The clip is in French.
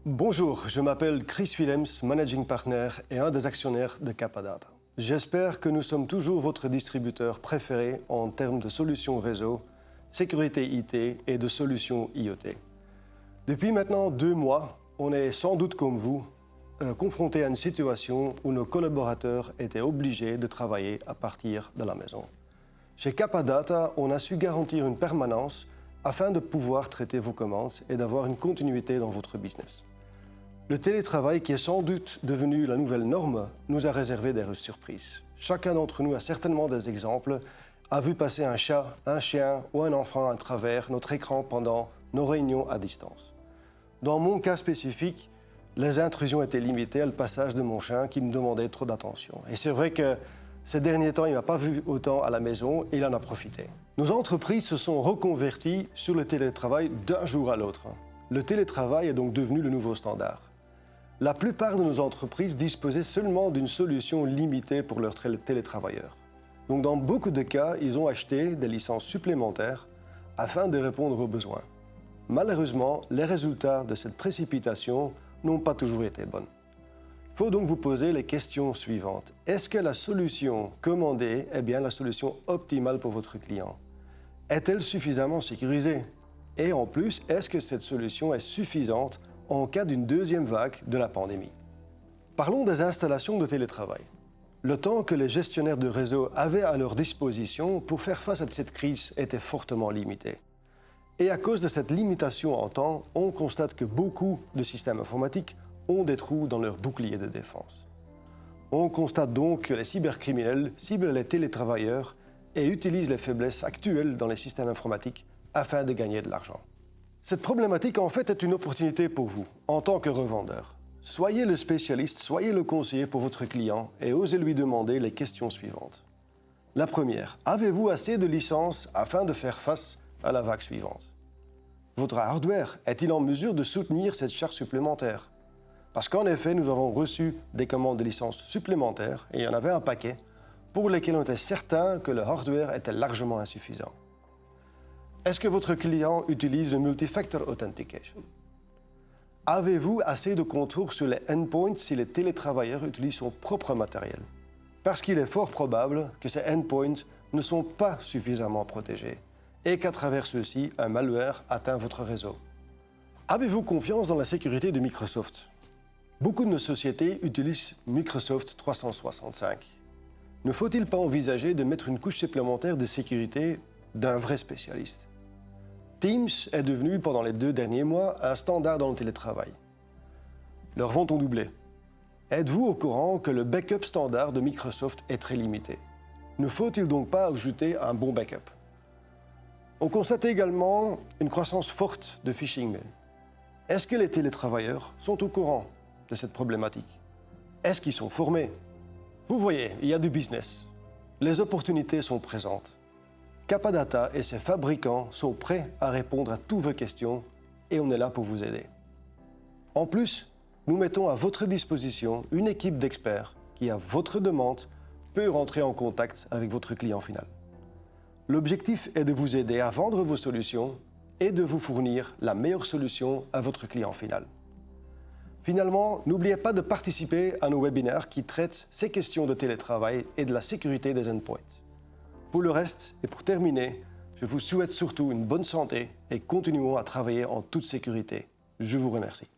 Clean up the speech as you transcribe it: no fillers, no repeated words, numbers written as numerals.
Bonjour, je m'appelle Chris Willems, Managing Partner et un des actionnaires de Capadata. J'espère que nous sommes toujours votre distributeur préféré en termes de solutions réseau, sécurité IT et de solutions IoT. Depuis maintenant 2 mois, on est sans doute comme vous, confronté à une situation où nos collaborateurs étaient obligés de travailler à partir de la maison. Chez Capadata, on a su garantir une permanence afin de pouvoir traiter vos commandes et d'avoir une continuité dans votre business. Le télétravail, qui est sans doute devenu la nouvelle norme, nous a réservé des surprises. Chacun d'entre nous a certainement des exemples, a vu passer un chat, un chien ou un enfant à travers notre écran pendant nos réunions à distance. Dans mon cas spécifique, les intrusions étaient limitées à le passage de mon chien qui me demandait trop d'attention. Et c'est vrai que ces derniers temps, il ne m'a pas vu autant à la maison et il en a profité. Nos entreprises se sont reconverties sur le télétravail d'un jour à l'autre. Le télétravail est donc devenu le nouveau standard. La plupart de nos entreprises disposaient seulement d'une solution limitée pour leurs télétravailleurs. Donc dans beaucoup de cas, ils ont acheté des licences supplémentaires afin de répondre aux besoins. Malheureusement, les résultats de cette précipitation n'ont pas toujours été bons. Il faut donc vous poser les questions suivantes. Est-ce que la solution commandée est bien la solution optimale pour votre client? Est-elle suffisamment sécurisée? Et en plus, est-ce que cette solution est suffisante en cas d'une deuxième vague de la pandémie? Parlons des installations de télétravail. Le temps que les gestionnaires de réseau avaient à leur disposition pour faire face à cette crise était fortement limité. Et à cause de cette limitation en temps, on constate que beaucoup de systèmes informatiques ont des trous dans leur bouclier de défense. On constate donc que les cybercriminels ciblent les télétravailleurs et utilisent les faiblesses actuelles dans les systèmes informatiques afin de gagner de l'argent. Cette problématique, en fait, est une opportunité pour vous, en tant que revendeur. Soyez le spécialiste, soyez le conseiller pour votre client et osez lui demander les questions suivantes. La première, avez-vous assez de licences afin de faire face à la vague suivante? Votre hardware est-il en mesure de soutenir cette charge supplémentaire? Parce qu'en effet, nous avons reçu des commandes de licences supplémentaires, et il y en avait un paquet, pour lesquels on était certain que le hardware était largement insuffisant. Est-ce que votre client utilise le Multi-Factor Authentication? Avez-vous assez de contrôle sur les endpoints si les télétravailleurs utilisent son propre matériel? Parce qu'il est fort probable que ces endpoints ne sont pas suffisamment protégés et qu'à travers ceux-ci, un malware atteint votre réseau. Avez-vous confiance dans la sécurité de Microsoft? Beaucoup de nos sociétés utilisent Microsoft 365. Ne faut-il pas envisager de mettre une couche supplémentaire de sécurité d'un vrai spécialiste? Teams est devenu, pendant les 2 derniers mois, un standard dans le télétravail. Leurs ventes ont doublé. Êtes-vous au courant que le backup standard de Microsoft est très limité? Ne faut-il donc pas ajouter un bon backup? On constate également une croissance forte de phishing mail. Est-ce que les télétravailleurs sont au courant de cette problématique? Est-ce qu'ils sont formés? Vous voyez, il y a du business. Les opportunités sont présentes. Capadata et ses fabricants sont prêts à répondre à toutes vos questions et on est là pour vous aider. En plus, nous mettons à votre disposition une équipe d'experts qui, à votre demande, peut rentrer en contact avec votre client final. L'objectif est de vous aider à vendre vos solutions et de vous fournir la meilleure solution à votre client final. Finalement, n'oubliez pas de participer à nos webinaires qui traitent ces questions de télétravail et de la sécurité des endpoints. Pour le reste, et pour terminer, je vous souhaite surtout une bonne santé et continuons à travailler en toute sécurité. Je vous remercie.